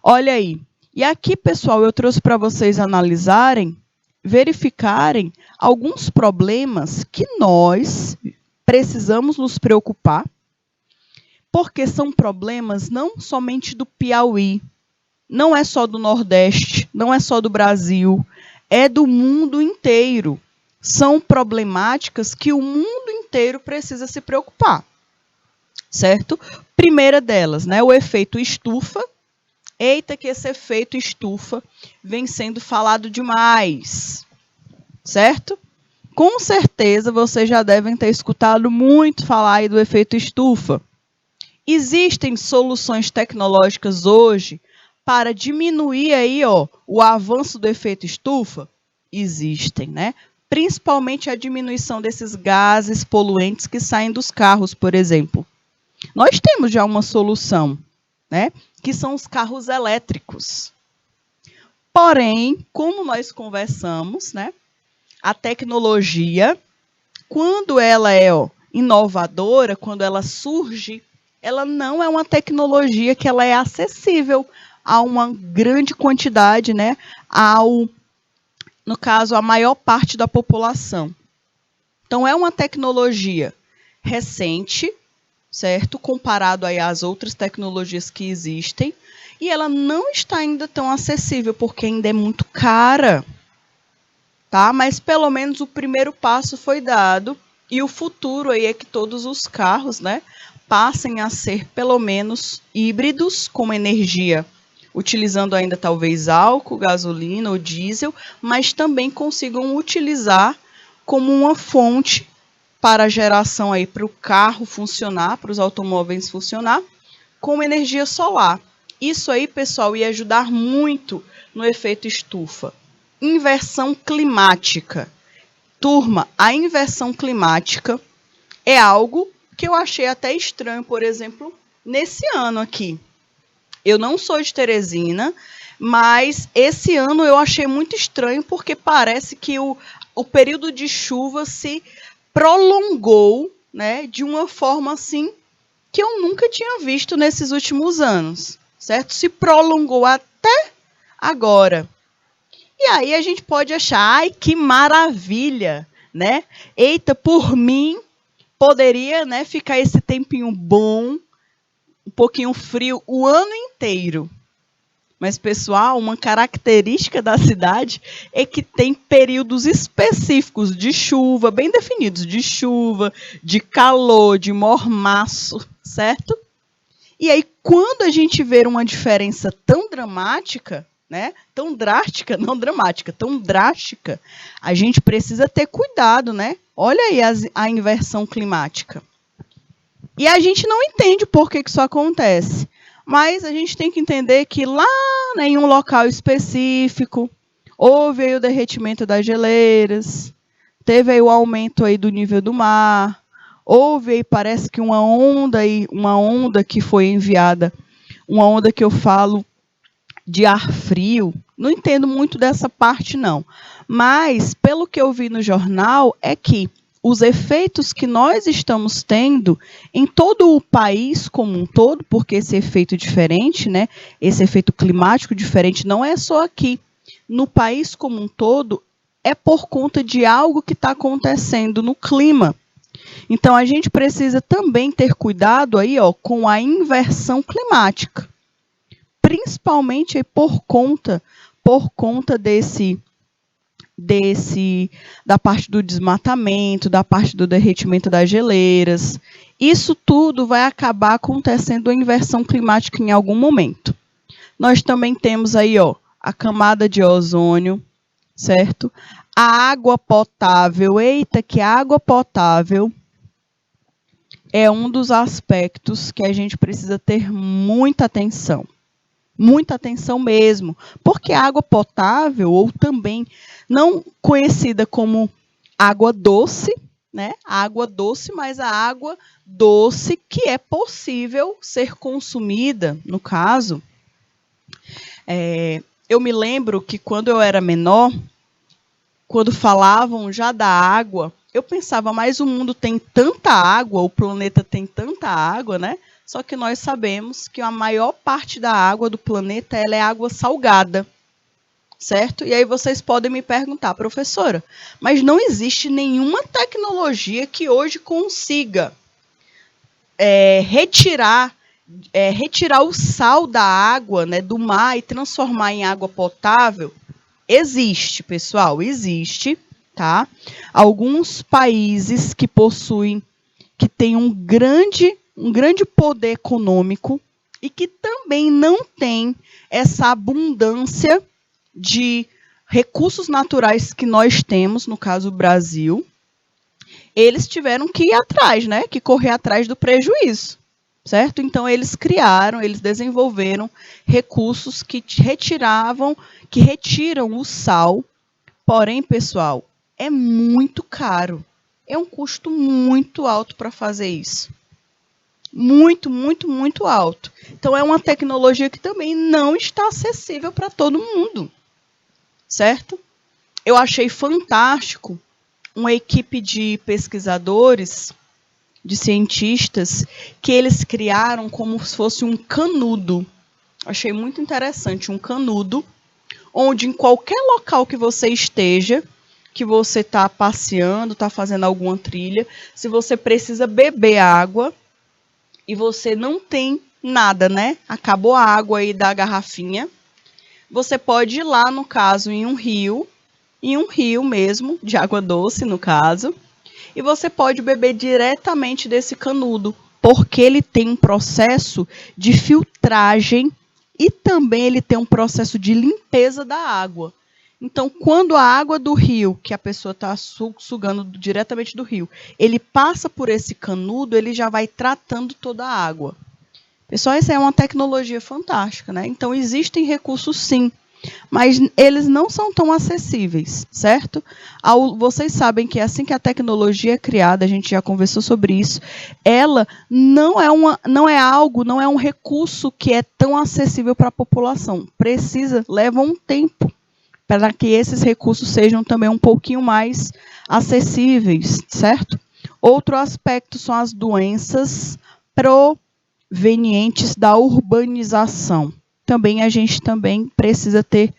Olha aí. E aqui, pessoal, eu trouxe para vocês analisarem, verificarem alguns problemas que nós precisamos nos preocupar, porque são problemas não somente do Piauí, não é só do Nordeste, não é só do Brasil, é do mundo inteiro. São problemáticas que o mundo inteiro precisa se preocupar, certo? Primeira delas, né, o efeito estufa. Eita, que esse efeito estufa vem sendo falado demais, certo? Com certeza vocês já devem ter escutado muito falar aí do efeito estufa. Existem soluções tecnológicas hoje para diminuir aí, o avanço do efeito estufa? Existem, né? Principalmente a diminuição desses gases poluentes que saem dos carros, por exemplo. Nós temos já uma solução, né? Que são os carros elétricos. Porém, como nós conversamos, né, a tecnologia, quando ela é inovadora, quando ela surge, ela não é uma tecnologia que ela é acessível a uma grande quantidade, né, no caso, a maior parte da população. Então, é uma tecnologia recente, certo? Comparado aí às outras tecnologias que existem, e ela não está ainda tão acessível, porque ainda é muito cara, tá? Mas pelo menos o primeiro passo foi dado, e o futuro aí é que todos os carros, né, passem a ser pelo menos híbridos com energia, utilizando ainda talvez álcool, gasolina ou diesel, mas também consigam utilizar como uma fonte para a geração aí para o carro funcionar, para os automóveis funcionar, com energia solar. Isso aí, pessoal, ia ajudar muito no efeito estufa. Inversão climática. Turma, a inversão climática é algo que eu achei até estranho, por exemplo, nesse ano aqui. Eu não sou de Teresina, mas esse ano eu achei muito estranho, porque parece que o período de chuva se prolongou né, de uma forma assim que eu nunca tinha visto nesses últimos anos, certo? Se prolongou até agora. E aí a gente pode achar, ai, que maravilha, né? Eita, por mim, poderia, né, ficar esse tempinho bom, um pouquinho frio, o ano inteiro. Mas, pessoal, uma característica da cidade é que tem períodos específicos de chuva, bem definidos, de chuva, de calor, de mormaço, certo? E aí, quando a gente vê uma diferença tão dramática, né? Tão drástica, não dramática, tão drástica, a gente precisa ter cuidado, né? Olha aí a inversão climática. E a gente não entende por que isso acontece. Mas a gente tem que entender que lá, né, em um local específico, houve aí o derretimento das geleiras, teve aí o aumento aí do nível do mar, houve aí, parece que uma onda que foi enviada, uma onda que eu falo de ar frio. Não entendo muito dessa parte, não. Mas, pelo que eu vi no jornal, é que os efeitos que nós estamos tendo em todo o país como um todo, porque esse efeito diferente, né? Esse efeito climático diferente não é só aqui. No país como um todo, é por conta de algo que está acontecendo no clima. Então, a gente precisa também ter cuidado aí, ó, com a inversão climática. Principalmente por conta da parte do desmatamento, da parte do derretimento das geleiras. Isso tudo vai acabar acontecendo a inversão climática em algum momento. Nós também temos aí, ó, a camada de ozônio, certo? A água potável. Eita, que a água potável é um dos aspectos que a gente precisa ter muita atenção. Muita atenção mesmo, porque a água potável, ou também não conhecida como água doce, né? Água doce, mas a água doce que é possível ser consumida, no caso. Eu me lembro que quando eu era menor, quando falavam já da água, eu pensava, mas o mundo tem tanta água, o planeta tem tanta água, né? Só que nós sabemos que a maior parte da água do planeta ela é água salgada, certo? E aí vocês podem me perguntar, professora, mas não existe nenhuma tecnologia que hoje consiga retirar o sal da água, né, do mar e transformar em água potável? Existe, pessoal, existe, tá? Alguns países que têm um grande poder econômico e que também não têm essa abundância de recursos naturais que nós temos, no caso o Brasil, eles tiveram que ir atrás, né? Que correr atrás do prejuízo, certo? Então eles desenvolveram recursos que retiram o sal. Porém, pessoal, é muito caro. É um custo muito alto para fazer isso. Muito, muito, muito alto. Então, é uma tecnologia que também não está acessível para todo mundo. Certo? Eu achei fantástico uma equipe de pesquisadores, de cientistas, que eles criaram como se fosse um canudo. Achei muito interessante, um canudo, onde em qualquer local que você esteja, que você está passeando, está fazendo alguma trilha, se você precisa beber água e você não tem nada, né? Acabou a água aí da garrafinha, você pode ir lá, no caso, em um rio mesmo, de água doce, no caso, e você pode beber diretamente desse canudo, porque ele tem um processo de filtragem e também ele tem um processo de limpeza da água. Então, quando a água do rio, que a pessoa está sugando diretamente do rio, ele passa por esse canudo, ele já vai tratando toda a água. Pessoal, essa é uma tecnologia fantástica, né? Então, existem recursos sim, mas eles não são tão acessíveis, certo? Vocês sabem que assim que a tecnologia é criada, a gente já conversou sobre isso, ela não é um recurso que é tão acessível para a população. Leva um tempo para que esses recursos sejam também um pouquinho mais acessíveis, certo? Outro aspecto são as doenças provenientes da urbanização. Também a gente precisa ter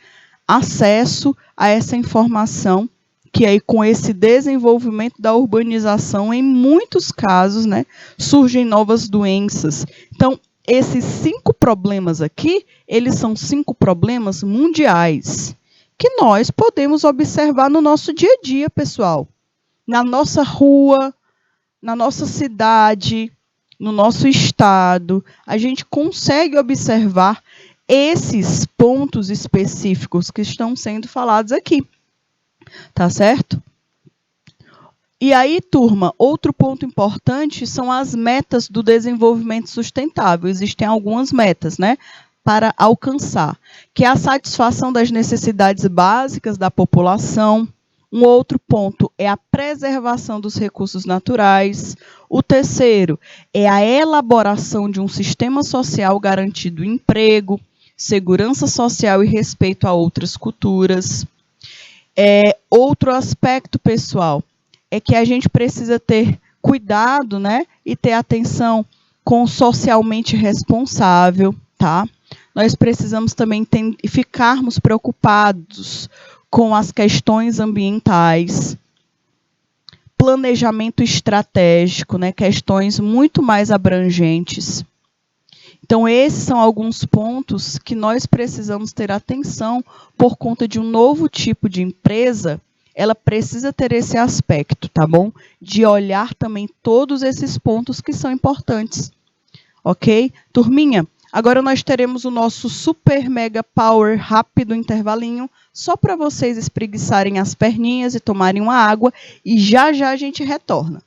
acesso a essa informação, que aí com esse desenvolvimento da urbanização, em muitos casos, né, surgem novas doenças. Então, esses 5 problemas aqui, eles são 5 problemas mundiais, que nós podemos observar no nosso dia a dia, pessoal. Na nossa rua, na nossa cidade, no nosso estado, a gente consegue observar esses pontos específicos que estão sendo falados aqui. Tá certo? E aí, turma, outro ponto importante são as metas do desenvolvimento sustentável. Existem algumas metas, né, para alcançar, que é a satisfação das necessidades básicas da população. Um outro ponto é a preservação dos recursos naturais. O terceiro é a elaboração de um sistema social garantindo emprego, segurança social e respeito a outras culturas. Outro aspecto, pessoal, é que a gente precisa ter cuidado, né, e ter atenção com o socialmente responsável, tá? Nós precisamos também ficarmos preocupados com as questões ambientais, planejamento estratégico, né, questões muito mais abrangentes. Então, esses são alguns pontos que nós precisamos ter atenção por conta de um novo tipo de empresa. Ela precisa ter esse aspecto, tá bom? De olhar também todos esses pontos que são importantes. Ok? Turminha, agora nós teremos o nosso super mega power rápido intervalinho, só para vocês espreguiçarem as perninhas e tomarem uma água, e já já a gente retorna.